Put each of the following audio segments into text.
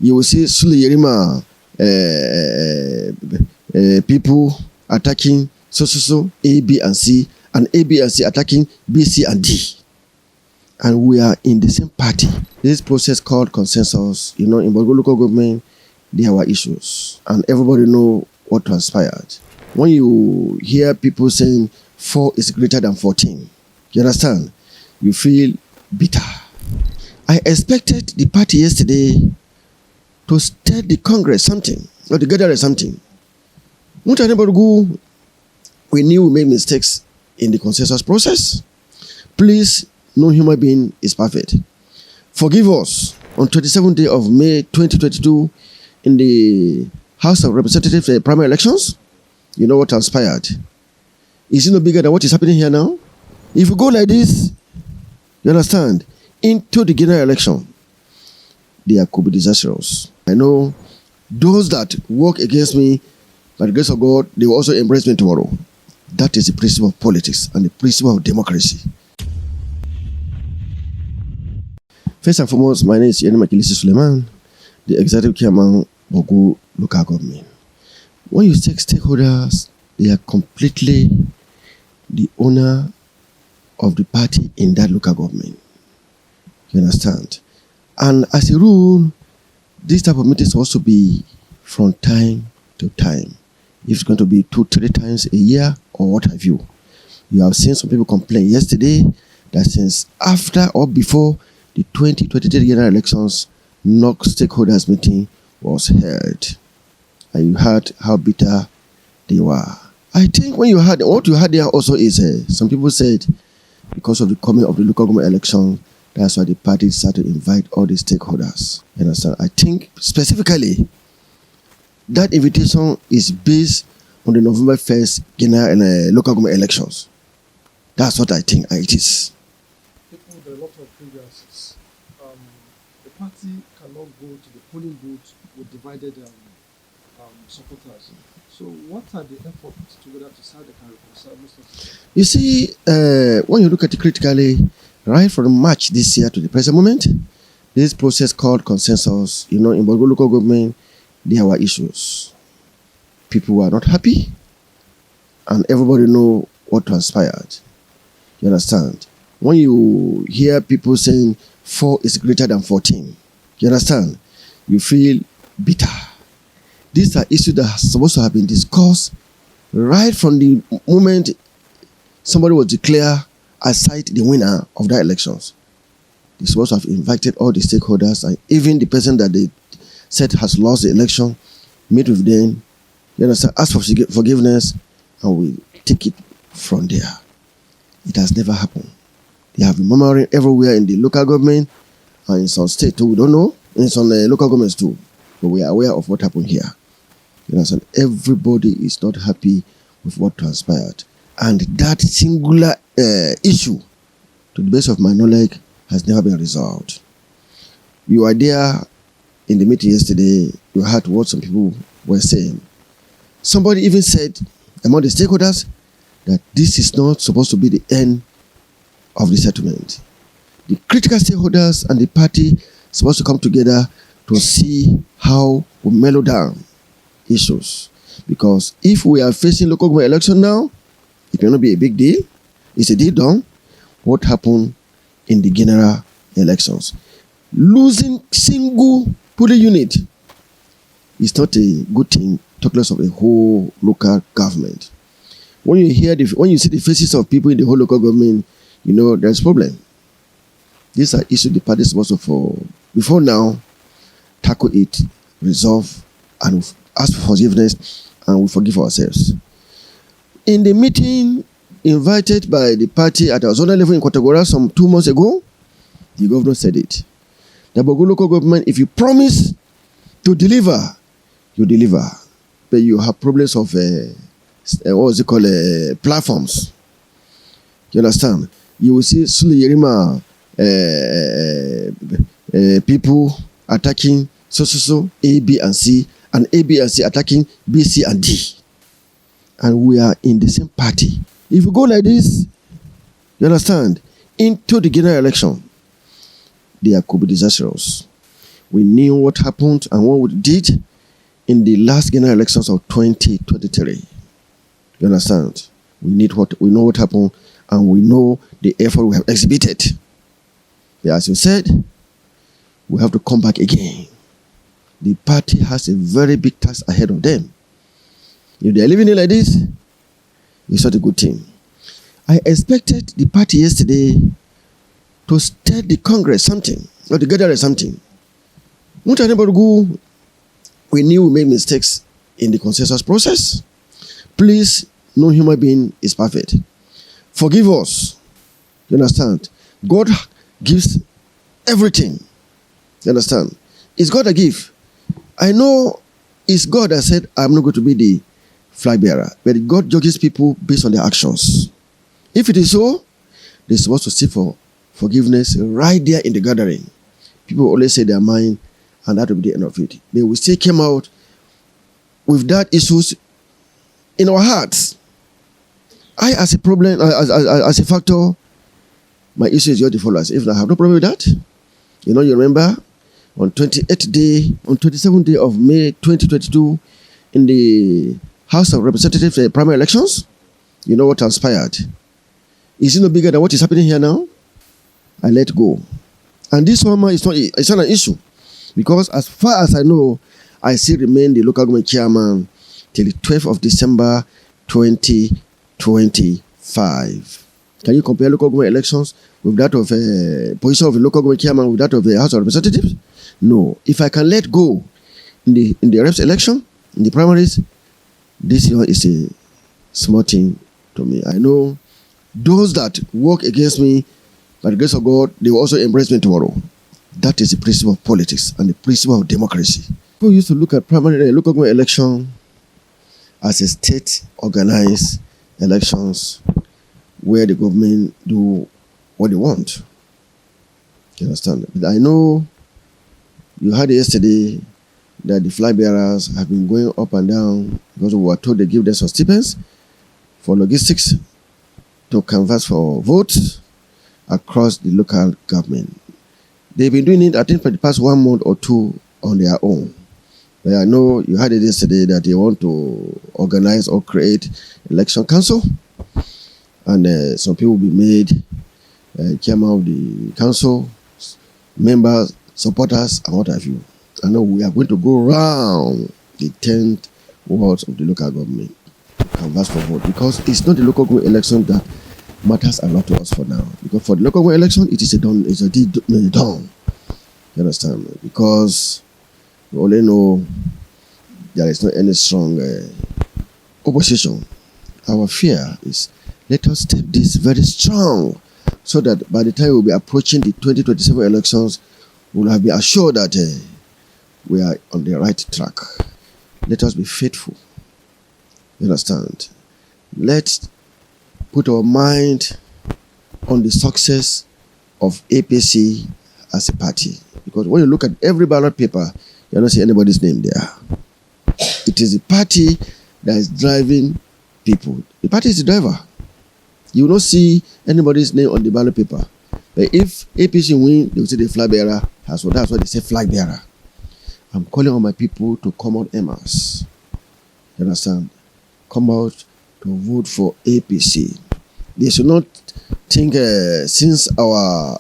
You will see Sulayman Yerima people attacking so A, B, and C, and A, B, and C attacking B, C, and D. And we are in the same party. This process called consensus, in Borgu local government, there were issues, and everybody know what transpired. When you hear people saying 4 is greater than 14, you understand? You feel bitter. I expected the party yesterday to state the Congress something, or to gather something. Borgu, we knew we made mistakes in the consensus process. Please, no human being is perfect. Forgive us. On 27th day of May 2022, in the House of Representatives primary elections, you know what transpired. Is it no bigger than what is happening here now? If you go like this, you understand, into the general election, there could be disastrous. I know those that work against me, by the grace of God, they will also embrace me tomorrow. That is the principle of politics and the principle of democracy. First and foremost, my name is Yerima Sulayman, the executive chairman of Borgu local government. When you take stakeholders, they are completely the owner of the party in that local government. You understand? And as a rule, this type of meeting is supposed to be from time to time. If it's going to be 2-3 times a year or what have you. You have seen some people complain yesterday that since after or before the 2023 general elections, no stakeholders meeting was held. And you heard how bitter they were. I think when you heard, what you heard there also is, some people said, because of the coming of the local government election, that's why the party started to invite all the stakeholders. You understand? I think specifically, that invitation is based on the November 1st general and local government elections. That's what I think it is. People with a lot of grievances. The party cannot go to the polling booth with divided supporters. So what are the efforts together to say they can reconcile most of them? You see, when you look at it critically, right from March this year to the present moment, this process called consensus, in Borgu local government, there were issues. People were not happy, and everybody know what transpired. You understand? When you hear people saying 4 is greater than 14, you understand? You feel bitter. These are issues that are supposed to have been discussed right from the moment somebody was declared aside the winner of that elections. They're supposed to have invited all the stakeholders, and even the person that they said has lost the election, meet with them, you understand, ask for forgiveness, and we take it from there. It has never happened. They have been murmuring everywhere in the local government and in some state too. We don't know, and in some local governments too. But we are aware of what happened here. You understand? Everybody is not happy with what transpired. And that singular issue, to the best of my knowledge, has never been resolved. You are there in the meeting yesterday, you heard what some people were saying. Somebody even said, among the stakeholders, that this is not supposed to be the end of the settlement. The critical stakeholders and the party are supposed to come together to see how we mellow down issues. Because if we are facing local government election now, it may not be a big deal. It's a deal done. What happened in the general elections? Losing single polling unit is not a good thing, talk less of a whole local government. When you see the faces of people in the whole local government, you know there's a problem. These are issues the party is supposed to, for before now, tackle it, resolve, and ask for forgiveness, and we forgive ourselves. In the meeting invited by the party at our zonal level in Kwatagora some 2 months ago, the governor said it. The Borgu local government, if you promise to deliver, you deliver. But you have problems of platforms. You understand? You will see Sulayman Yerima people attacking so A, B, and C, and A, B, and C attacking B, C, and D. And we are in the same party. If you go like this, you understand, into the general election, there could be disastrous. We knew what happened and what we did in the last general elections of 2023. You understand? We know what happened, and we know the effort we have exhibited. But as you said, we have to come back again. The party has a very big task ahead of them. If they are living it like this, it's not a good thing. I expected the party yesterday to state the Congress something, or to gather something. Borgu, we knew we made mistakes in the consensus process. Please, no human being is perfect. Forgive us. You understand? God gives everything. You understand? It's God that gives. I know it's God that said, I'm not going to be the flag bearer, but God judges people based on their actions. If it is so, they're supposed to seek for forgiveness right there in the gathering. People always say their mind, and that will be the end of it. But we still came out with that issues in our hearts. I, as a problem, as a factor, my issue is just the followers. If I have no problem with that, you remember on 27th day of May 2022, in the House of Representatives primary elections, you know what transpired? Is it no bigger than what is happening here now? I let go. And this one it's not an issue. Because as far as I know, I still remain the local government chairman till the 12th of December 2025. Can you compare local government elections with that of position of a local government chairman with that of the House of Representatives? No. If I can let go in the reps election, in the primaries, this is a small thing to me. I know those that work against me, by the grace of God, they will also embrace me tomorrow. That is the principle of politics and the principle of democracy. People used to look at primary local government election as a state-organized elections where the government do what they want. You understand? But I know you heard yesterday that the flag bearers have been going up and down because we were told they give them some stipends for logistics to canvass for votes across the local government. They've been doing it, I think, for the past 1 month or two on their own. But I know you heard it yesterday that they want to organize or create election council, and some people will be made chairman of the council, members, supporters, and what have you. I know we are going to go around the 10th wards of the local government to canvass for vote, because it's not the local government election that matters a lot to us for now. Because for the local government election, it is a deal done. You understand? Because we only know there is not any strong opposition. Our fear is, let us step this very strong, so that by the time we'll be approaching the 2027 elections, we'll have been assured that we are on the right track. Let us be faithful. You understand? Let's put our mind on the success of APC as a party. Because when you look at every ballot paper, you don't see anybody's name there. It is the party that is driving people. The party is the driver. You will not see anybody's name on the ballot paper. But if APC win, they will say the flag bearer has won. That's why they say flag bearer. I'm calling on my people to come out en masse. You understand? Come out to vote for APC. They should not think since our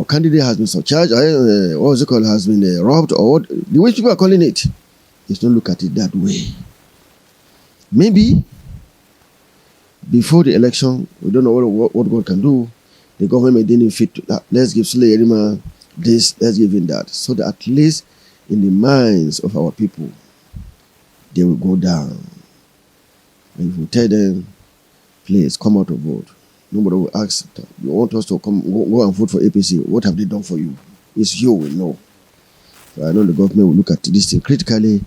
candidate has been surcharged, has been robbed, or what, the way people are calling it. Let's not look at it that way. Maybe before the election, we don't know what God can do. The government didn't fit to that. Let's give Sulayman Yerima this, let's give him that. So that at least in the minds of our people, they will go down. And if we tell them, please come out to vote, nobody will ask, you want us to go and vote for APC, what have they done for you? It's you we know. So I know the government will look at this thing critically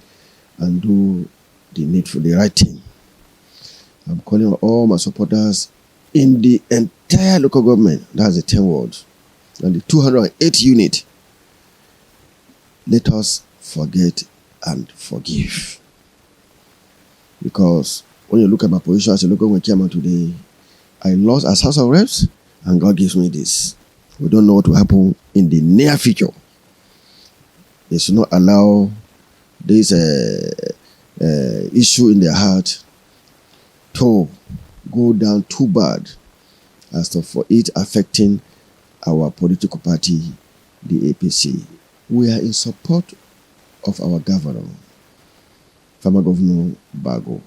and do the needful, the right thing. I'm calling on all my supporters in the entire local government, that's the 10 wards, and the 208 unit. Let us forget and forgive. Because when you look at my position as a local government chairman today, I lost as House of Reps, and God gives me this. We don't know what will happen in the near future. They should not allow this issue in their heart to go down too bad as to for it affecting our political party, the APC. We are in support of our governor, former Governor Borgu,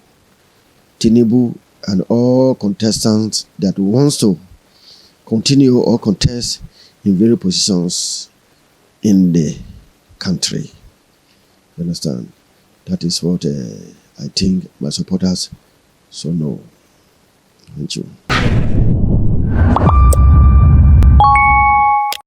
Tinubu, and all contestants that wants to continue or contest in various positions in the country. You understand? That is what I think my supporters should know. Thank you.